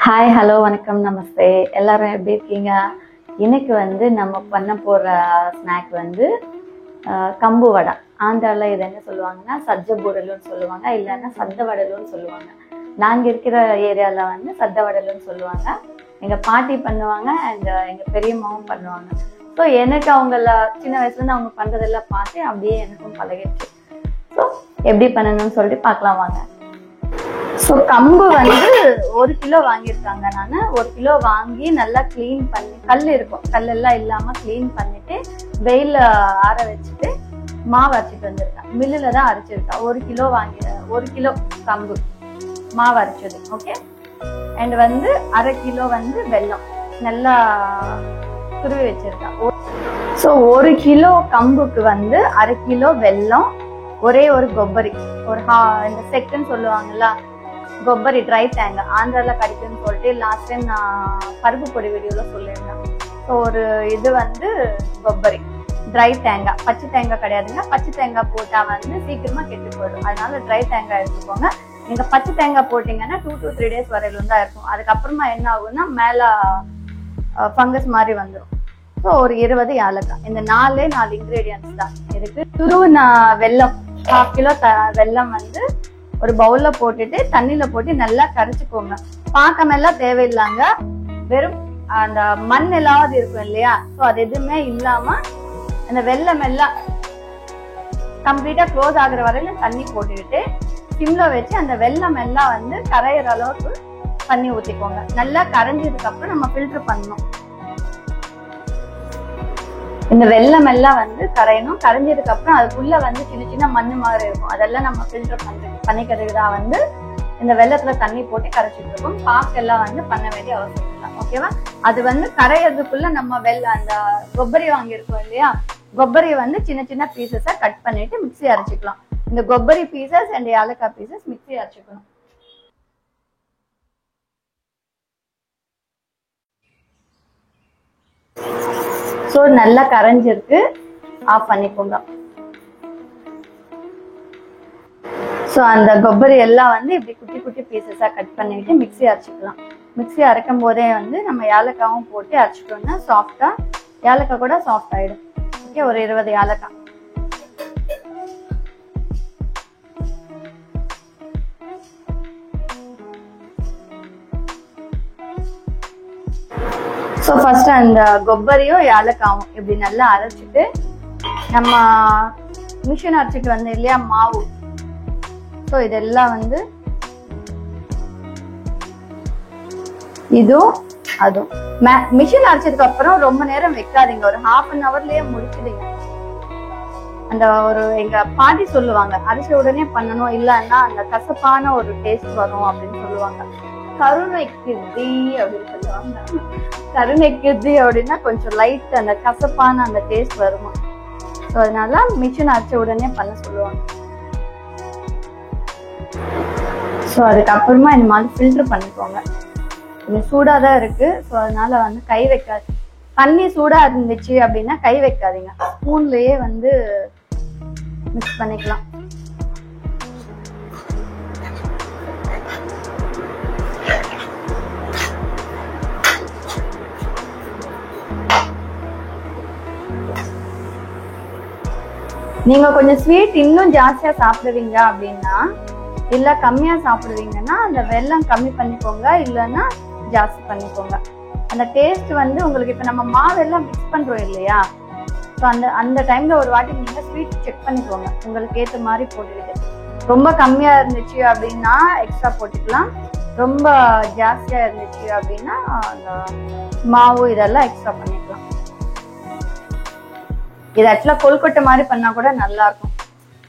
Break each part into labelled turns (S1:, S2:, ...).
S1: Hi hello வணக்கம் நமஸ்தே எல்லாரும் எப்படி இருக்கீங்க? இன்னைக்கு வந்து நம்ம பண்ண போகிற ஸ்நாக் வந்து கம்பு வடை. ஆந்திராவில் இது என்ன சொல்லுவாங்கன்னா சஜ்ஜ பூரலுன்னு சொல்லுவாங்க, இல்லைன்னா சத்த வடலுன்னு சொல்லுவாங்க. நாங்கள் இருக்கிற ஏரியாவில் வந்து சத்த வடலுன்னு சொல்லுவாங்க. எங்கள் பாட்டி பண்ணுவாங்க அண்ட் எங்கள் பெரியம்மாவும் பண்ணுவாங்க. ஸோ எனக்கு அவங்கள சின்ன வயசுலேருந்து அவங்க பண்ணுறதெல்லாம் பார்த்து அப்படியே எனக்கும் பழகிடுச்சு. ஸோ எப்படி பண்ணணும்னு சொல்லிட்டு பார்க்கலாம் வாங்க. ஸோ கம்பு வந்து 1 கிலோ வாங்கியிருக்காங்க. நான் 1 கிலோ வாங்கி நல்லா க்ளீன் பண்ணி, கல் இருக்கும், கல்லெல்லாம் இல்லாமல் க்ளீன் பண்ணிட்டு வெயில ஆற வச்சுட்டு மாவு அரைச்சிட்டு வந்திருக்கேன். மில்லில் தான் அரைச்சிருக்கேன். 1 கிலோ 1 கிலோ கம்பு மாவு அரைச்சது. ஓகே. அண்ட் வந்து 1/2 கிலோ வந்து வெல்லம் நல்லா துருவி வச்சிருக்கேன். ஸோ 1 கிலோ கம்புக்கு வந்து 1/2 கிலோ வெல்லம், ஒரே ஒரு கொப்பரி, ஒரு இந்த செக்குன்னு சொல்லுவாங்கல்ல, கொப்பரி ட்ரை தேங்காய் ஆந்திராவில் கிடைக்குன்னு சொல்லிட்டு லாஸ்ட் டைம் நான் பருப்பு பொடி வீடியோவில் சொல்லியிருந்தேன். ஸோ ஒரு இது வந்து கொப்பரி ட்ரை தேங்காய், பச்சை தேங்காய் கிடையாதுங்க. பச்சை தேங்காய் போட்டால் வந்து சீக்கிரமாக கெட்டு போயிடும், அதனால ட்ரை தேங்காய் எடுத்துக்கோங்க. நீங்கள் பச்சை தேங்காய் போட்டிங்கன்னா 2 to 3 days வரையிலும் தான் இருக்கும். அதுக்கப்புறமா என்ன ஆகும்னா மேலே ஃபங்கஸ் மாதிரி வந்துடும். ஸோ ஒரு 20 ஏலக்காய், இந்த 4 இன்க்ரீடியன்ஸ் தான் இருக்கு. துருவின வெல்லம் 1/2 கிலோ வெல்லம் வந்து ஒரு பவுல்ல போட்டுட்டு தண்ணியில போட்டு நல்லா கரைச்சிக்கோங்க. பாக்கமெல்லாம் தேவையில்லாங்க, வெறும் அந்த மண் எல்லாம் இருக்கும் இல்லையா, ஸோ அது எதுவுமே இல்லாம அந்த வெல்லம் எல்லாம் கம்ப்ளீட்டா க்ளோஸ் ஆகுற வரையில தண்ணி போட்டுக்கிட்டு சிம்ல வச்சு அந்த வெல்லம் எல்லாம் வந்து கரையிற அளவுக்கு தண்ணி ஊற்றிக்கோங்க. நல்லா கரைஞ்சதுக்கு அப்புறம் நம்ம ஃபில்டர் பண்ணணும். இந்த வெல்லம் எல்லாம் வந்து கரையணும். கரைஞ்சதுக்கு அப்புறம் அதுக்குள்ள வந்து சின்ன சின்ன மண்ணு மாதிரி இருக்கும், அதெல்லாம் நம்ம ஃபில்டர் பண்ணிக்கிறதுக்கு தான் வந்து இந்த வெள்ளத்துல தண்ணி போட்டு கரைச்சிட்டு இருக்கோம். பாக்கெல்லாம் வந்து பண்ண வேண்டிய அவசியம் இல்லை. ஓகேவா? அது வந்து கரையிறதுக்குள்ள நம்ம அந்த கொப்பரி வாங்கியிருக்கோம் இல்லையா, கொப்பரியை வந்து சின்ன சின்ன பீசஸா கட் பண்ணிட்டு மிக்ஸி அரைச்சிக்கலாம். இந்த கொப்பரி பீசஸ் அண்ட் ஏலக்காய் பீசஸ் மிக்ஸி அரைச்சிக்கணும். ஸோ நல்லா கரைஞ்சிருக்கு, ஆஃப் பண்ணிக்கோங்க. ஸோ அந்த கொப்பரி எல்லாம் வந்து இப்படி குட்டி குட்டி பீசஸாக கட் பண்ணிட்டு மிக்ஸி அரைச்சிக்கலாம். மிக்ஸி அரைக்கும் போதே வந்து நம்ம ஏலக்காவும் போட்டு அரைச்சிட்டோம்னா சாஃப்டா, ஏலக்காய் கூட சாஃப்ட் ஆயிடும். ஓகே, ஒரு 20 ஏலக்காய். ஸோ ஃபர்ஸ்ட் அந்த கொப்பரியும் ஏலக்காவும் இப்படி நல்லா அரைச்சிட்டு நம்ம மிஷின் அரைச்சிட்டு வந்து இல்லையா மாவு, ஸோ இதெல்லாம் வந்து இதுவும் அதுவும் மிஷின் அரைச்சதுக்கு அப்புறம் ரொம்ப நேரம் வைக்காதீங்க, ஒரு 1/2 hourலயே முடிச்சிடுங்க. அந்த ஒரு எங்க பாட்டி சொல்லுவாங்க, அரைச்ச உடனே பண்ணணும், இல்லைன்னா அந்த கசப்பான ஒரு டேஸ்ட் வரும் அப்படின்னு சொல்லுவாங்க. கருணைக்குதி அப்படின்னு சொல்லுவாங்க. கருணைக்குதி அப்படின்னா கொஞ்சம் லைட் அந்த கசப்பான அந்த டேஸ்ட் வருமா, ஸோ அதனால மிஷின் அரைச்ச உடனே பண்ண சொல்லுவாங்க. ஸோ அதுக்கப்புறமா இந்த மாதிரி ஃபில்டர் பண்ணிக்கோங்க. கொஞ்சம் சூடாக தான் இருக்கு, ஸோ அதனால வந்து கை வைக்காது. தண்ணி சூடா இருந்துச்சு அப்படின்னா கை வைக்காதீங்க, ஸ்பூன்லயே வந்து மிக்ஸ் பண்ணிக்கலாம். நீங்க கொஞ்சம் ஸ்வீட் இன்னும் ஜாஸ்தியா சாப்பிடுவீங்க அப்படின்னா, இல்ல கம்மியா சாப்பிடுவீங்கன்னா அந்த வெல்லம் கம்மி பண்ணிக்கோங்க, இல்லைன்னா ஜாஸ்தி பண்ணிக்கோங்க. அந்த டேஸ்ட் வந்து உங்களுக்கு இப்ப நம்ம மாவெல்லாம் மிக்ஸ் பண்றோம் இல்லையா, ஸோ அந்த டைம்ல ஒரு வாட்டி நீங்க ஸ்வீட் செக் பண்ணிக்கோங்க, உங்களுக்கு ஏற்ற மாதிரி போட்டுக்கிட்டு. ரொம்ப கம்மியா இருந்துச்சு அப்படின்னா எக்ஸ்ட்ரா போட்டுக்கலாம், ரொம்ப ஜாஸ்தியா இருந்துச்சு அப்படின்னா அந்த மாவு இதெல்லாம் எக்ஸ்ட்ரா பண்ணிக்கலாம். இது ஆக்சுவலா கொல்கட்டை மாதிரி பண்ணா கூட நல்லா இருக்கும்.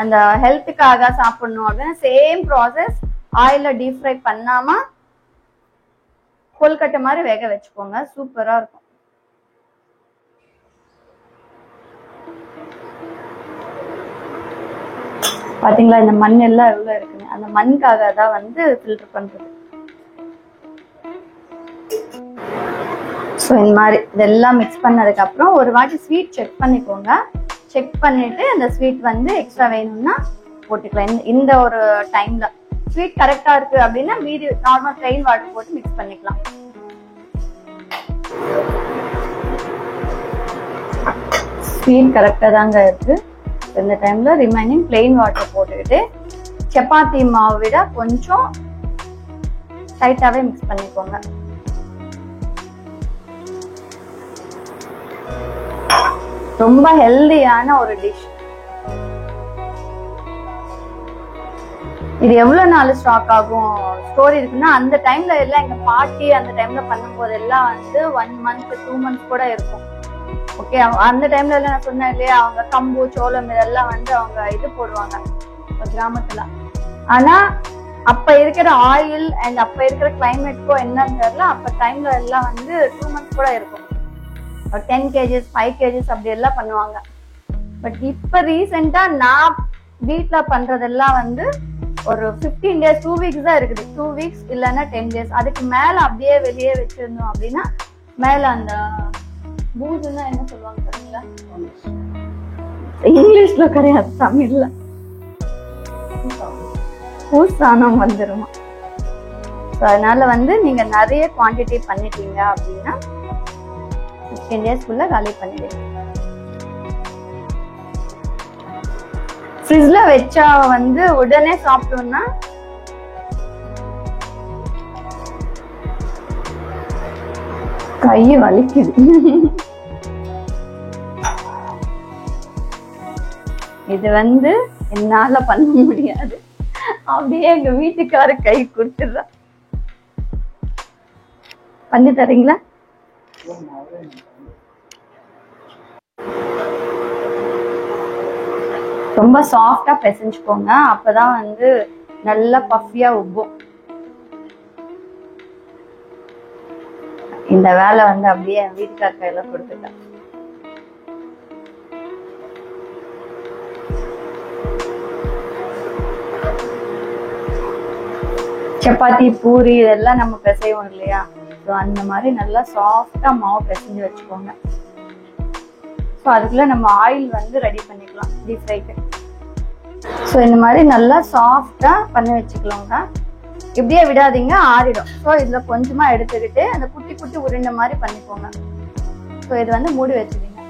S1: அந்த ஹெல்த்துக்காக சாப்பிடணும் அப்படின்னா சேம் ப்ராசஸ், ஆயில டீப் ஃப்ரை பண்ணாம கொல்கட்டை மாதிரி வேக வச்சுக்கோங்க, சூப்பரா இருக்கும். பாத்தீங்களா இந்த மண் எல்லாம் எவ்வளவு இருக்குன்னு, அந்த மண்ணுக்காக தான் வந்து ஃபில்டர் பண்றது. ஸோ இந்த மாதிரி இதெல்லாம் மிக்ஸ் பண்ணதுக்கு அப்புறம் ஒரு வாட்டி ஸ்வீட் செக் பண்ணிக்கோங்க. செக் பண்ணிட்டு அந்த ஸ்வீட் வந்து எக்ஸ்ட்ரா வேணும்னா போட்டுக்கலாம் இந்த ஒரு டைம்ல. ஸ்வீட் கரெக்டா இருக்கு அப்படின்னா மீதி நார்மல் பிளெயின் வாட்டர் போட்டு மிக்ஸ் பண்ணிக்கலாம். ஸ்வீட் கரெக்டா தாங்க இருக்கு. இந்த டைம்ல ரிமைனிங் பிளெயின் வாட்டர் போட்டுக்கிட்டு சப்பாத்தி மாவு விட கொஞ்சம் டைட்டாவே மிக்ஸ் பண்ணிக்கோங்க. ரொம்ப ஹெல்தியான ஒரு டிஷ். இது எவ்வளவு நாள் ஸ்டாக் ஆகும் ஸ்டோரி இருக்குன்னா, அந்த டைம்ல எல்லாம் எங்க பாட்டி அந்த டைம்ல பண்ணும் போது எல்லாம் வந்து 1 month 2 months கூட இருக்கும். ஓகே, அந்த டைம்ல எல்லாம் நான் சொன்னேன் இல்லையா, அவங்க கம்பு சோளம் இதெல்லாம் வந்து அவங்க இது போடுவாங்க கிராமத்துல. ஆனா அப்ப இருக்கிற ஆயில் அண்ட் அப்ப இருக்கிற கிளைமேட்க்கோ என்னன்னு தெரியல, அப்ப டைம்ல எல்லாம் வந்து 2 months கூட இருக்கும். 10 kgs 5 kgs அப்படி எல்லாம் பண்ணுவாங்க. பட் இப்ப ரீசெண்டா நான் வீட்டுல பண்றதெல்லாம் வந்து ஒரு 15 days 2 weeks தான் இருக்குது. 2 weeks இல்லைன்னா 10 days. அதுக்கு மேல அப்படியே வெளியே வச்சிருந்தோம் அப்படின்னா மேல அந்த பூஜுன்னா என்ன சொல்லுவாங்க தெரியுங்களா? இங்கிலீஷ்ல கிடையாது, தமிழ்ல பூசானம் வந்துருமா. அதனால வந்து நீங்க நிறைய குவான்டிட்டி பண்ணிட்டீங்க அப்படின்னா 15 days காலி பண்ணிடுங்க. ஃப்ரிட்ஜ்ல வச்சா வந்து உடனே சாப்பிட்டோம்னா கை வலிக்குது. இது வந்து என்னால பண்ண முடியாது, அப்படியே எங்க வீட்டுக்கார கை கொடுத்துடுறா. பண்ணி தரீங்களா? ரொம்ப சாஃப்டா பிசைஞ்சுக்கோங்க, அப்பதான் வந்து நல்லா பஃபியா உப்பும். இந்த வேலை வந்து அப்படியே என் வீட்டுக்கார கையில கொடுத்துட்டேன். சப்பாத்தி பூரி இதெல்லாம் நம்ம பிசைவோம் இல்லையா, அந்த மாதிரி நல்லா சாஃப்டா மாவு பிசைஞ்சு வச்சுக்கோங்க. ஸோ அதுக்குள்ள நம்ம ஆயில் வந்து ரெடி பண்ணிக்கலாம் டீப் ஃப்ரைக்கு. ஸோ இந்த மாதிரி நல்லா சாஃப்டா பண்ணி வச்சுக்கலாங்க. இப்படியே விடாதீங்க, ஆறிடும். ஸோ இதுல கொஞ்சமா எடுத்துக்கிட்டு அந்த குட்டி குட்டி உருண்டை மாதிரி பண்ணிக்கோங்க. ஸோ இது வந்து மூடி வச்சுக்கோங்க.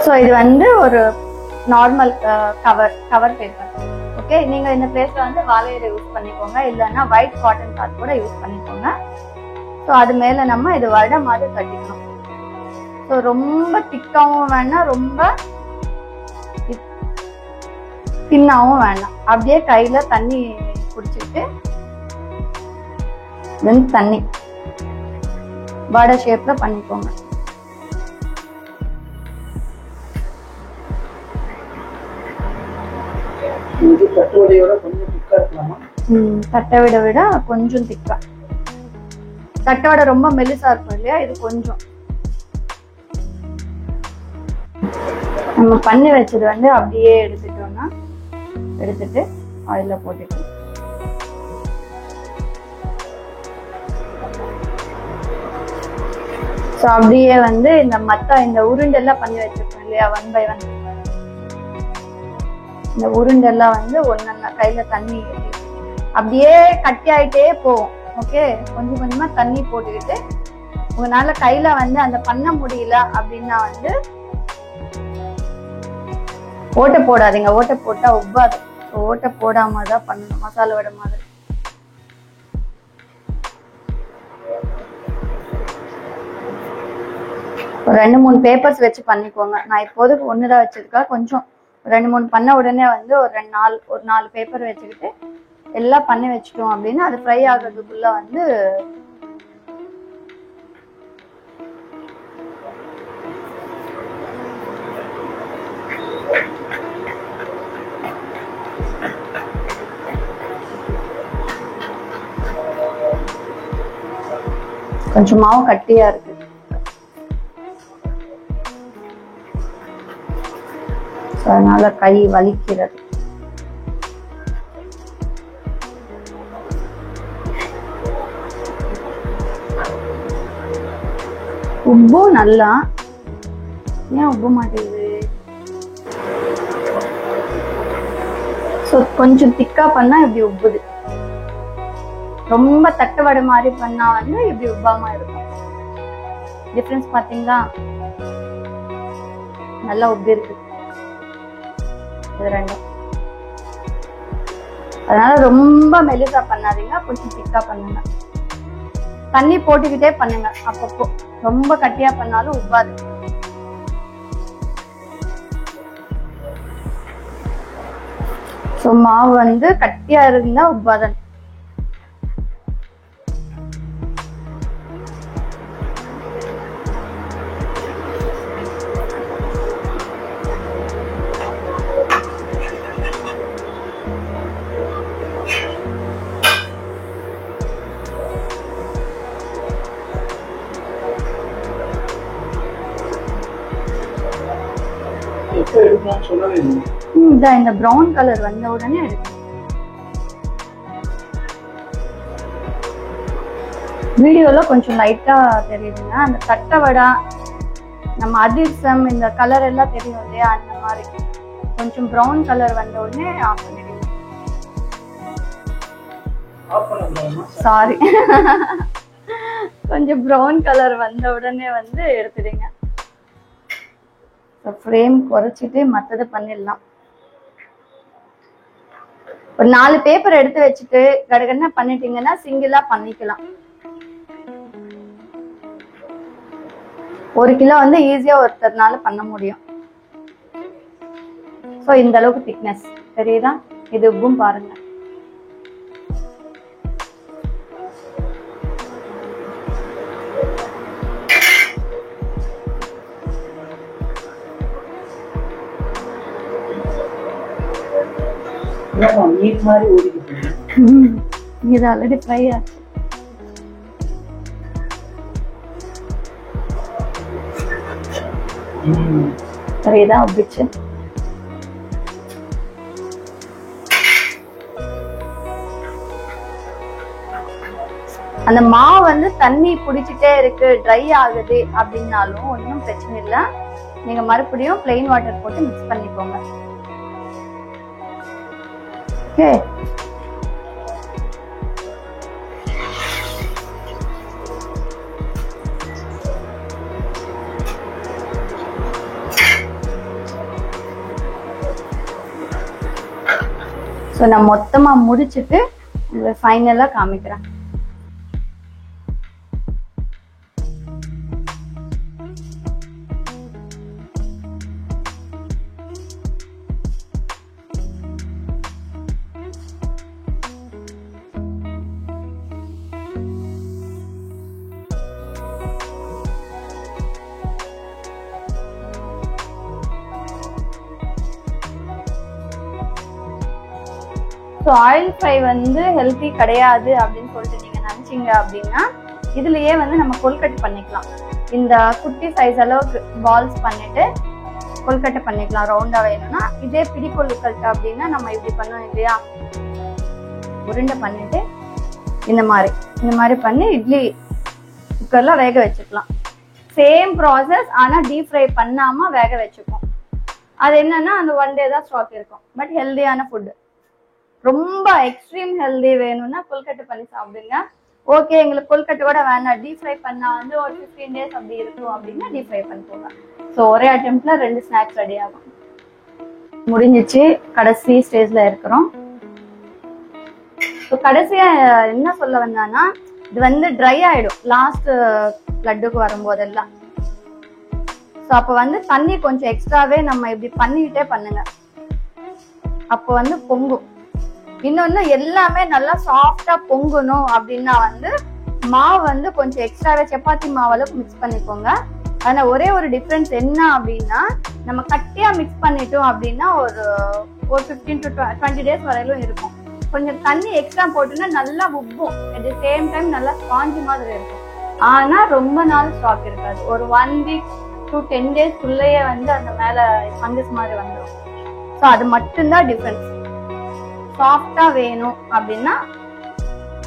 S1: ஸோ இது வந்து ஒரு நார்மல் கவர் பேப்பர். ஓகே, நீங்க இந்த பிளேஸ்ல வந்து வாழை இலை யூஸ் பண்ணிக்கோங்க, இல்லைன்னா ஒயிட் காட்டன் கிளாத் கூட யூஸ் பண்ணிக்கோங்க. ஸோ அது மேல நம்ம இது வடை மாதிரி கட்டிக்கணும். ஸோ ரொம்ப திக்காவும் வேண்டாம், ரொம்ப தின்னாவும் வேண்டாம். அப்படியே கையில தண்ணி குடிச்சிட்டு தண்ணி வடை ஷேப்ல பண்ணிக்கோங்க. தட்டை விட கொஞ்சம் திக்கா. தட்டை விட ரொம்ப மெலிசா இருக்கும் இல்லையா, இது கொஞ்சம். நம்ம பண்ணி வச்சது வந்து அப்படியே எடுத்துட்டோம்னா எடுத்துட்டு ஆயில போட்டுட்டு ஸோ அப்படியே வந்து இந்த உருண்டெல்லாம் பண்ணி வச்சிருக்கோம் இல்லையா, 1 by 1 இந்த உருண்டெல்லாம் வந்து ஒன்னொன்னா கையில தண்ணி அப்படியே கட்டி ஆயிட்டே போகும். ஓகே, கொஞ்சம் கொஞ்சமா தண்ணி போட்டுக்கிட்டு உங்களால கையில வந்து அந்த பண்ண முடியல அப்படின்னா வந்து ஓட்டை போடாதீங்க. ஓட்டை போட்டா உப்பாது. ஓட்டை போடாம தான் பண்ணணும், மசாலா வடை மாதிரி. ஒரு 2-3 பேப்பர்ஸ் வச்சு பண்ணிக்கோங்க. நான் இப்போதைக்கு ஒண்ணுதான் வச்சிருக்கேன். கொஞ்சம் 2-3 பண்ண உடனே வந்து ஒரு 4 பேப்பர் வச்சுக்கிட்டு எல்லாம் பண்ணி வச்சுட்டோம் அப்படின்னா அது ஃப்ரை ஆகிறதுக்குள்ள வந்து கொஞ்சம் மாவு கட்டியா இருக்கு. அதனால கை வலிக்கிறது. உப்பும் நல்லா, ஏன் உப்பு மாட்டேங்குது? ஸோ கொஞ்சம் திக்கா பண்ணா இப்படி உப்புது, ரொம்ப தட்டு வடை மாதிரி பண்ணா வந்து இப்படி உப்பாம இருக்கும். டிஃபரன்ஸ் பாத்தீங்களா? நல்லா உப்பி இருக்கு இது ரெண்டும். அதனால ரொம்ப மெலிசா பண்ணாதீங்க, கொஞ்சம் திக்கா பண்ணுங்க. தண்ணி போட்டுக்கிட்டே பண்ணுங்க அப்பப்போ, ரொம்ப கட்டியா பண்ணாலும் உப்பாது. ஸோ மாவு வந்து கட்டியா இருந்தா உப்பாதான். இந்த பிரவுன் கலர் வந்த உடனே எடுக்கும். வீடியோல கொஞ்சம் லைட்டா தெரியுதுங்க, அந்த தட்டை வடை நம்ம அதிர்சம் இந்த கலர் எல்லாம் தெரியும் இல்லையா, அந்த மாதிரி கொஞ்சம் பிரவுன் கலர் வந்த உடனே ஆஃப் பண்ணிடுங்க. சாரி, கொஞ்சம் பிரவுன் கலர் வந்த உடனே வந்து எடுத்துடுங்க. ஃப்ரேம் குறைச்சிட்டு மற்றதை பண்ணிடலாம். ஒரு 4 பேப்பர் எடுத்து வச்சுட்டு கடகடனா பண்ணிட்டீங்கன்னா சிங்கிளா பண்ணிக்கலாம். 1 கிலோ வந்து ஈஸியா ஒருத்தர்னால பண்ண முடியும். ஸோ இந்த அளவுக்கு திக்னஸ் தெரியுதா? இது உப்பும் பாருங்க. இது ஆல்ரெடி ஃப்ரை ஆச்சு. சரிதான் உப்பிச்சு. அந்த மாவு வந்து தண்ணி குடிச்சிட்டே இருக்கு, ட்ரை ஆகுது அப்படின்னாலும் ஒன்றும் பிரச்சனை இல்லை. நீங்க மறுபடியும் பிளெயின் வாட்டர் போட்டு மிக்ஸ் பண்ணிக்கோங்க. ஓகே, ஸோ நான் மொத்தமா முடிச்சுட்டு உங்களுக்கு ஃபைனலா காமிக்கிறேன். ஸோ ஆயில் ஃப்ரை வந்து ஹெல்த்தி கிடையாது அப்படின்னு சொல்லிட்டு நீங்க நினைச்சீங்க அப்படின்னா இதுலயே வந்து நம்ம கொல்கட்டை பண்ணிக்கலாம். இந்த குட்டி சைஸ் அளவுக்கு பால்ஸ் பண்ணிட்டு கொல்கட்டை பண்ணிக்கலாம். ரவுண்டா வேணும்னா இதே பிடி கொல்கட்டை அப்படின்னா நம்ம இப்படி பண்ணோம் இல்லையா, உருண்டை பண்ணிட்டு இந்த மாதிரி பண்ணி இட்லி குக்கர்ல வேக வச்சுக்கலாம். சேம் ப்ராசஸ், ஆனா டீப் ஃப்ரை பண்ணாம வேக வச்சுப்போம். அது என்னன்னா அந்த 1 டே தான் ஸ்டாக் இருக்கும். பட் ஹெல்தியான ஃபுட்டு. ரொம்ப எக்ஸ்ட்ரீம் ஹெல்தி வேணும்னா கொல்கட்டை பண்ணி சாப்பிடுங்க. ஓகே, எங்களுக்கு கொல்கட்டை கூட வேணாம், டீப் ஃப்ரை பண்ணா வந்து ஒரு 15 days அப்படி இருக்கும் அப்படின்னா டீப் ஃப்ரை பண்ணிக்கோங்க. ஸோ ஒரே அட்டெம்ப்ட்ல 2 ஸ்நாக்ஸ் ரெடி ஆகும். முடிஞ்சிச்சு, கடைசி ஸ்டேஜ்ல இருக்கிறோம். ஸோ கடைசியா என்ன சொல்ல வந்தானா, இது வந்து ட்ரை ஆயிடும் லாஸ்ட் லட்டுக்கு வரும்போதெல்லாம். ஸோ அப்போ வந்து தண்ணி கொஞ்சம் எக்ஸ்ட்ராவே நம்ம இப்படி பண்ணிக்கிட்டே பண்ணுங்க, அப்போ வந்து பொங்கும். இன்னொன்னு எல்லாமே நல்லா சாஃப்டா பொங்கணும் அப்படின்னா வந்து மாவு வந்து கொஞ்சம் எக்ஸ்ட்ராவே சப்பாத்தி மாவுல மிக்ஸ் பண்ணிக்கோங்க. ஆனா ஒரே ஒரு டிஃபரன்ஸ் என்ன அப்படின்னா, நம்ம கட்டியா மிக்ஸ் பண்ணிட்டோம் அப்படின்னா ஒரு 15 to 20 days வரையிலும் இருக்கும். கொஞ்சம் தண்ணி எக்ஸ்ட்ரா போட்டுன்னா நல்லா உப்பும், அட் தி சேம் டைம் நல்லா ஸ்பாஞ்சி மாதிரி இருக்கும். ஆனா ரொம்ப நாள் ஸ்டாக் இருக்காது. ஒரு 1 week to 10 days குள்ளேயே வந்து அந்த மேல ஃபங்கஸ் மாதிரி வந்துடும். ஸோ அது மட்டும்தான் டிஃபரன்ஸ். சாஃப்டா வேணும் அப்படின்னா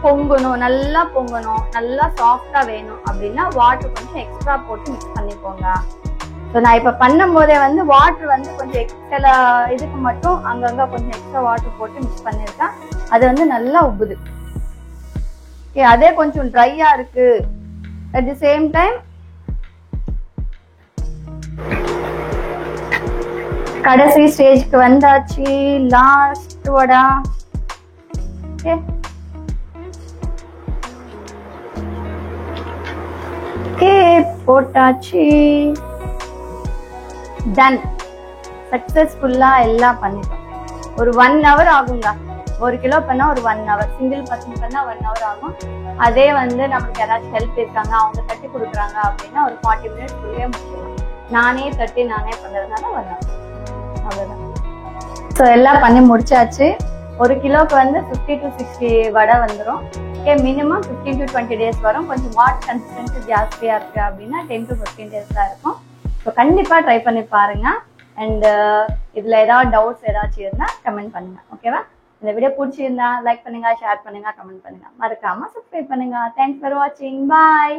S1: பொங்கணும், நல்லா பொங்கணும், நல்லா சாஃப்டா வேணும் அப்படின்னா வாட்டர் கொஞ்சம் எக்ஸ்ட்ரா போட்டு மிக்ஸ் பண்ணிக்கோங்க. ஸோ நான் இப்போ பண்ணும்போதே வந்து வாட்டர் வந்து கொஞ்சம் சில இதுக்கு மட்டும் அங்கங்கே கொஞ்சம் எக்ஸ்ட்ரா வாட்டர் போட்டு மிக்ஸ் பண்ணியிருக்கேன். அது வந்து நல்லா உப்புது. ஓகே, அதே கொஞ்சம் ட்ரையா இருக்கு. அட் தி சேம் டைம் கடைசி ஸ்டேஜ்க்கு வந்தாச்சு. லாஸ்ட் வடா. ஓகே ஓகே, போட்டாச்சு. டன். சக்சஸ்ஃபுல்லா எல்லாம் பண்ணிட்டோம். ஒரு 1 hour ஆகுங்க. 1 கிலோ பண்ணா ஒரு 1 hour, சிங்கிள் பர்சன் பண்ணா 1 hour ஆகும். அதே வந்து நமக்கு யாராச்சும் ஹெல்ப் இருக்காங்க, அவங்க தட்டி கொடுக்குறாங்க அப்படின்னா ஒரு 40 minutes முடிச்சிடலாம். நானே தட்டி நானே பண்றதுனால 1 hour. அவ்வளவுதான். ஸோ எல்லாம் பண்ணி முடிச்சாச்சு. 1 கிலோக்கு வந்து 50 to 60 வடை வந்துடும். மினிமம் 15 to 20 days வரும். கொஞ்சம் வாட்டர் கன்சிஸ்டன்சி ஜாஸ்தியா இருக்கு அப்படின்னா 10 to 15 days தான் இருக்கும். ஸோ கண்டிப்பா ட்ரை பண்ணி பாருங்க. அண்ட் இதுல ஏதாவது டவுட்ஸ் ஏதாச்சும் இருந்தா கமெண்ட் பண்ணுங்க. ஓகேவா? இந்த வீடியோ பிடிச்சிருந்தா லைக் பண்ணுங்க, ஷேர் பண்ணுங்க, கமெண்ட் பண்ணுங்க. மறக்காம சப்ஸ்கிரைப் பண்ணுங்க. தேங்க்ஸ் ஃபார் வாட்சிங். பாய்.